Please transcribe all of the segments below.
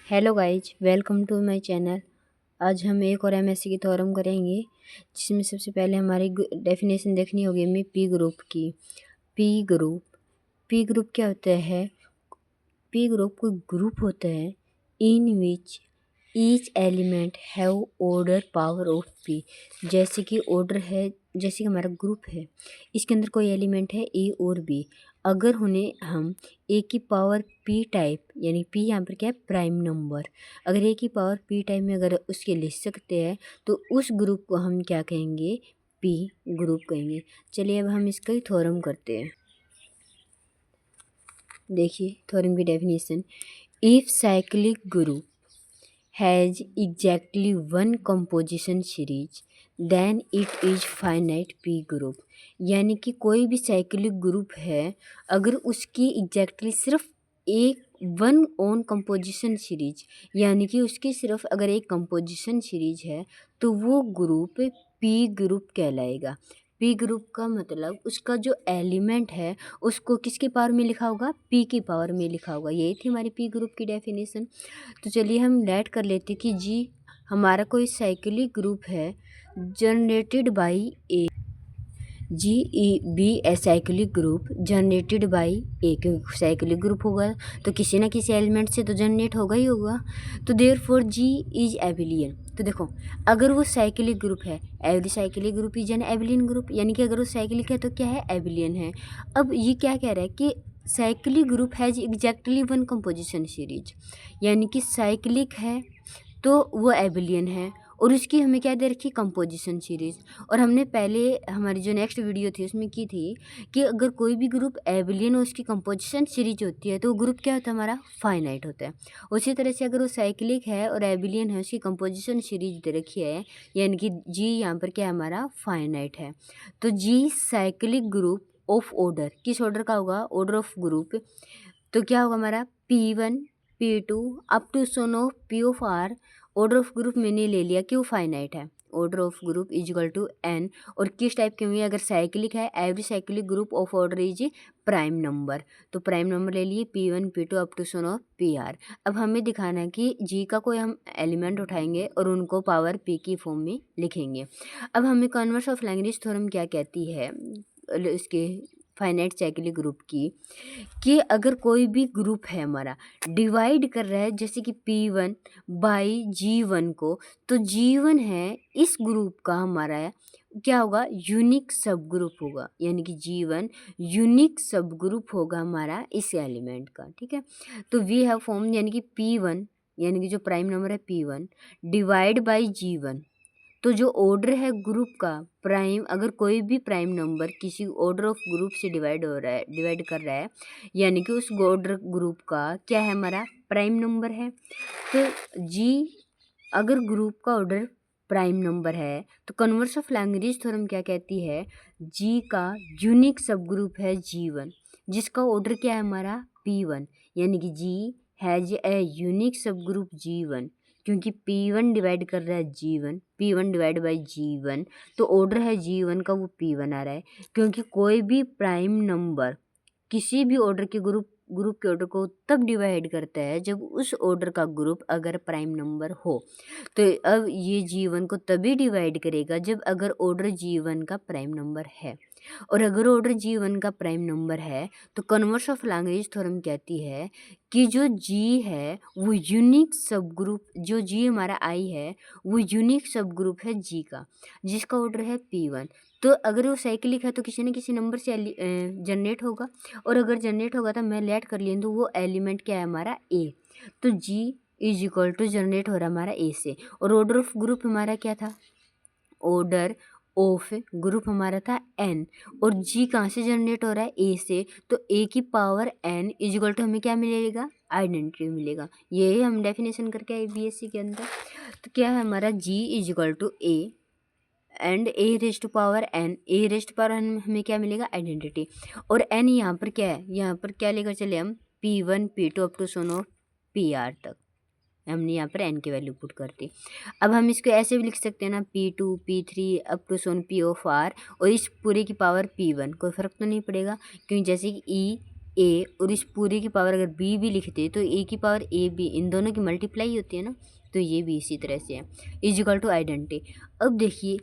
Hello guys, welcome to my channel. आज हम एक और एमएससी की थ्योरम करेंगे, जिसमें सबसे पहले हमारी डेफिनेशन देखनी होगी हमें पी ग्रुप की। पी ग्रुप क्या होता है? पी ग्रुप कोई ग्रुप होता है in which each element have order power of P. जैसे कि हमारा ग्रुप है, इसके अंदर कोई एलिमेंट है ए और बी। अगर उन्हें हम ए की पावर पी टाइप, यानी पी यहाँ पर क्या है, प्राइम नंबर, अगर ए की पावर पी टाइप में अगर उसके लिख सकते हैं तो उस ग्रुप को हम क्या कहेंगे? पी ग्रुप कहेंगे। चलिए अब हम इसका ही थ्योरम करते हैं। देखिए थ्योरम की definition, if cyclic group has exactly one composition series then it is finite p group। यानी कि कोई भी साइक्लिक ग्रुप है, अगर उसकी एग्जैक्टली सिर्फ एक वन ओन कंपोजिशन सीरीज, यानी कि उसकी सिर्फ अगर एक कंपोजिशन सीरीज है तो वो ग्रुप पी ग्रुप कहलाएगा। पी ग्रुप का मतलब उसका जो एलिमेंट है उसको किसकी पावर में लिखा होगा? पी की पावर में लिखा होगा। यही थी हमारी पी ग्रुप की डेफिनेशन। तो चलिए हम लेट कर लेते कि जी हमारा कोई साइक्लिक ग्रुप है generated by a. G e b a cyclic group generated by a, क्योंकि साइक्लिक ग्रुप होगा तो किसी ना किसी एलिमेंट से तो जनरेट होगा ही होगा। तो therefore G is abelian. तो देखो, अगर वो साइक्लिक ग्रुप है, every cyclic group is an abelian group, यानी कि अगर वो साइक्लिक है तो क्या है? एबिलियन है। अब ये क्या कह रहा है कि cyclic group has exactly one composition series, यानी कि साइक्लिक है तो वो एबिलियन है और उसकी हमें क्या दे रखी? Composition series. और हमने पहले हमारी जो नेक्स्ट वीडियो थी उसमें की थी कि अगर कोई भी ग्रुप एबिलियन और उसकी कंपोजिशन सीरीज होती है तो वो ग्रुप क्या होता है? हमारा फाइनाइट होता है। उसी तरह से अगर वो साइक्लिक है और एबिलियन है, उसकी कंपोजिशन सीरीज दे रखी है, यानी कि जी यहाँ पर क्या है? हमारा फाइनाइट है। तो G cyclic group of order, किस ऑर्डर का होगा? Order of group. तो क्या होगा हमारा? P1 P2 up to so on of P of R। Order of group मैंने ले लिया कि वो फाइनाइट है। Order of group is equal to n। और किस टाइप की हुई? अगर साइक्लिक है, every cyclic group of order is prime number. तो प्राइम नंबर ले लिए P1 P2 up to so on of PR। अब हमें दिखाना है कि जी का कोई हम एलिमेंट उठाएंगे और उनको पावर P की फॉर्म में लिखेंगे। अब हमें कन्वर्स ऑफ लैग्रेंज थ्योरम क्या कहती है इसके फाइनाइट साइक्लिक ग्रुप की, कि अगर कोई भी ग्रुप है हमारा डिवाइड कर रहा है जैसे कि P1 बाई G1 को, तो G1 है इस ग्रुप का हमारा क्या होगा? यूनिक सब ग्रुप होगा, यानी कि G1 यूनिक सब ग्रुप होगा हमारा इस एलिमेंट का। ठीक है, तो वी हैव फॉर्म, यानी कि P1, यानी कि जो प्राइम नंबर है P1 डिवाइड बाई G1। तो जो ऑर्डर है ग्रुप का प्राइम, अगर कोई भी प्राइम नंबर किसी ऑर्डर ऑफ ग्रुप से डिवाइड कर रहा है, यानी कि उस ऑर्डर ग्रुप का क्या है? हमारा प्राइम नंबर है। तो जी अगर ग्रुप का ऑर्डर प्राइम नंबर है तो कन्वर्स ऑफ लैग्रेंज थ्योरम क्या कहती है? जी का यूनिक सब ग्रुप है G1, जिसका ऑर्डर क्या है? हमारा P1, यानी कि जी हैज ए यूनिक सब ग्रुप G1, क्योंकि P1 डिवाइड कर रहा है G1, P1 divide by G1, तो ऑर्डर है G1 का, वो P1 आ रहा है। क्योंकि कोई भी प्राइम नंबर किसी भी ऑर्डर के ग्रुप के ऑर्डर को तब डिवाइड करता है जब उस ऑर्डर का ग्रुप अगर प्राइम नंबर हो। तो अब ये G1 को तभी डिवाइड करेगा जब अगर ऑर्डर G1 का प्राइम नंबर है। और अगर ऑर्डर G1 का प्राइम नंबर है तो कन्वर्स ऑफ लैग्रेंज थ्योरम कहती है कि जो G है वो यूनिक सब ग्रुप, जो G हमारा I है वो यूनिक सब ग्रुप है G का, जिसका ऑर्डर है P1। तो अगर वो साइक्लिक है तो किसी न किसी नंबर से जनरेट होगा, और अगर जनरेट होगा तो मैं लेट कर लिया तो वो एलिमेंट क्या है? हमारा A। तो G is equal to generate हो रहा है हमारा A से। और ऑर्डर ऑफ ग्रुप हमारा क्या था? ऑर्डर ऑफ ग्रुप हमारा था n। और G कहाँ से जनरेट हो रहा है? A से। तो A की power n is equal to हमें क्या मिलेगा? आइडेंटिटी मिलेगा। ये हम डेफिनेशन करके आए BSc के अंदर। तो क्या है हमारा? G is equal to A and A raised to power n। A raised power हमें क्या मिलेगा? आइडेंटिटी। और n यहाँ पर क्या है? यहाँ पर क्या लेकर चले हम? P1 P2 up to so on of PR तक हमने यहाँ पर n की वैल्यू पुट कर दी। अब हम इसको ऐसे भी लिख सकते हैं ना, P2 P3 up to so on P of R, और इस पूरे की पावर P1। कोई फ़र्क तो नहीं पड़ेगा, क्योंकि जैसे कि ए और इस पूरे की पावर अगर बी भी लिखते तो ए की पावर ए बी, इन दोनों की मल्टीप्लाई होती है ना, तो ये भी इसी तरह से है, इज इक्वल टू आइडेंटिटी। अब देखिए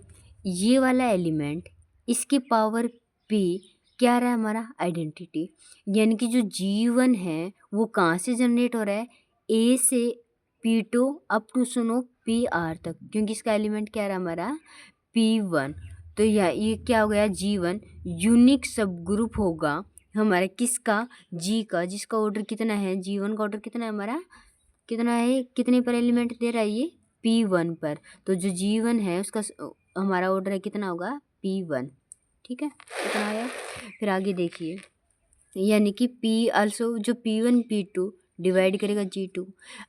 ये वाला एलिमेंट इसकी पावर पी क्या रहा है हमारा आइडेंटिटी, यानी कि जो G1 है वो कहाँ से जनरेट हो रहा है, ए से P2 अप टू सुनो PR तक, क्योंकि इसका एलिमेंट क्या रहा हमारा P1। तो ये क्या हो गया, G1 यूनिक सब ग्रुप होगा हमारा किसका, G का, जिसका ऑर्डर कितना है, G1 का ऑर्डर कितना है हमारा, कितना है, कितने पर एलिमेंट दे रहा है ये P1 पर। तो जो G1 है उसका हमारा ऑर्डर है कितना होगा P1, ठीक है, कितना आया। फिर आगे देखिए, यानी कि P आल्सो जो P1 P2 डिवाइड करेगा G2,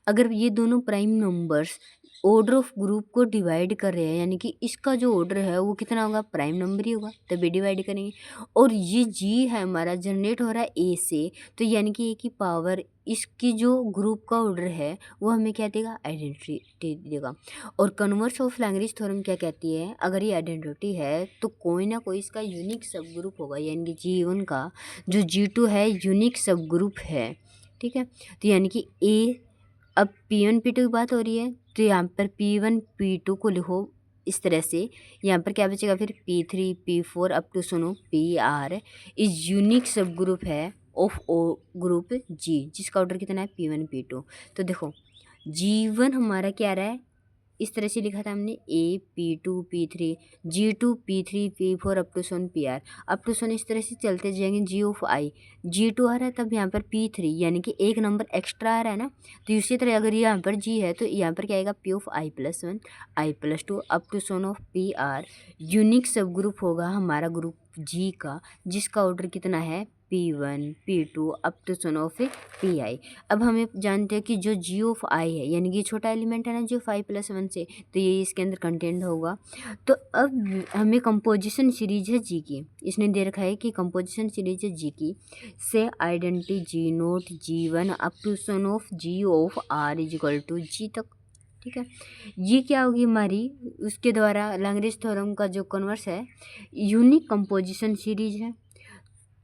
अगर ये दोनों prime numbers order of group को डिवाइड कर रहे हैं, यानी कि इसका जो ऑर्डर है वो कितना होगा, प्राइम नंबर ही होगा, तभी डिवाइड करेंगे। और ये G है हमारा जनरेट हो रहा है A से, तो यानी कि A की पावर इसकी जो ग्रुप का ऑर्डर है वो हमें क्या देगा, आइडेंटिटी देगा। और कन्वर्स ऑफ लैग्रेंज थ्योरम क्या कहती है, अगर ये आइडेंटिटी है तो कोई ना कोई इसका यूनिक सब ग्रुप होगा, यानी कि G1 का जो G2 है यूनिक सब ग्रुप है, ठीक है। तो यानी कि A, अब P1 P2 की बात हो रही है तो यहाँ पर P1 P2 को लिखो इस तरह से, यहाँ पर क्या बचेगा फिर P3 P4 अप टू सुनो PR इज यूनिक सब ग्रुप है ऑफ ओ ग्रुप G, जिसका ऑर्डर कितना है P1 P2। तो देखो G1 हमारा क्या रहा है, इस तरह से लिखा था हमने A P2 P3 G2 P3 P4 up to सोन PR, अप टू सोन इस तरह से चलते जाएंगे। G ऑफ I G2 आ रहा है, तब यहाँ पर P3 यानी कि एक नंबर एक्स्ट्रा आ रहा है ना, तो इसी तरह अगर यहाँ पर G है तो यहाँ पर क्या आएगा P of I+1 I+2 up to so on of PR। Unique subgroup होगा हमारा ग्रुप G का, जिसका ऑर्डर कितना है P1 P2 up to so on of PI। अब हमें जानते हैं कि जो G ऑफ I है, यानी कि छोटा एलिमेंट है ना जो 5+1 से, तो ये इसके अंदर कंटेंट होगा। तो अब हमें कंपोजिशन सीरीज है G की, इसने दे रखा है कि कंपोजिशन सीरीज है G की से identity G0 G1 up to so on of G of R is equal to G तक, ठीक है। ये क्या होगी हमारी, उसके द्वारा लैग्रेंज थ्योरम का जो कन्वर्स है यूनिक कंपोजिशन सीरीज है।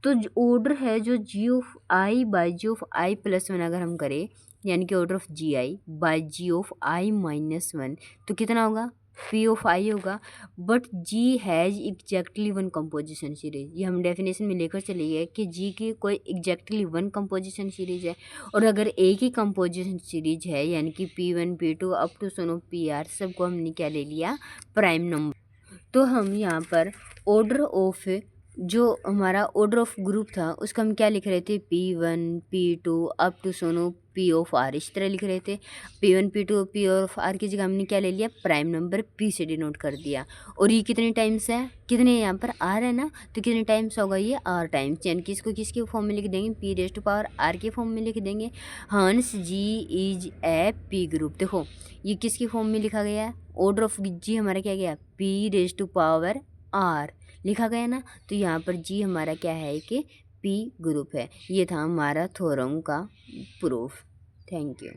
तो ऑर्डर है जो G of I by G of I+1 अगर हम करें, यानी कि order of GI by G of I-1, तो कितना होगा P ऑफ I होगा। But G has exactly one composition series, ये हम डेफिनेशन में लेकर चले गए कि G की कोई एग्जैक्टली वन कंपोजिशन सीरीज है। और अगर एक ही कंपोजिशन सीरीज है, यानी कि P1 P2 up to Sono PR, सबको हमने क्या ले लिया, प्राइम नंबर। तो हम यहाँ पर ऑर्डर ऑफ जो हमारा ऑर्डर ऑफ ग्रुप था उसका हम क्या लिख रहे थे, P1 P2 up to so on P of R, इस तरह लिख रहे थे। P1 P2 P of R की जगह हमने क्या ले लिया, प्राइम नंबर P से डिनोट कर दिया। और ये कितने टाइम्स है, कितने यहाँ पर R है ना, तो कितने टाइम्स होगा ये R टाइम्स, यानी कि इसको किसके फॉर्म में लिख देंगे, P raise to power R के फॉर्म में लिख देंगे। Hence G is a P group. देखो ये किसकी फॉर्म में लिखा गया है, ऑर्डर ऑफ G हमारा क्या गया, P raise to power R लिखा गया ना, तो यहाँ पर G हमारा क्या है कि P ग्रुप है। ये था हमारा थ्योरम का प्रूफ। Thank you.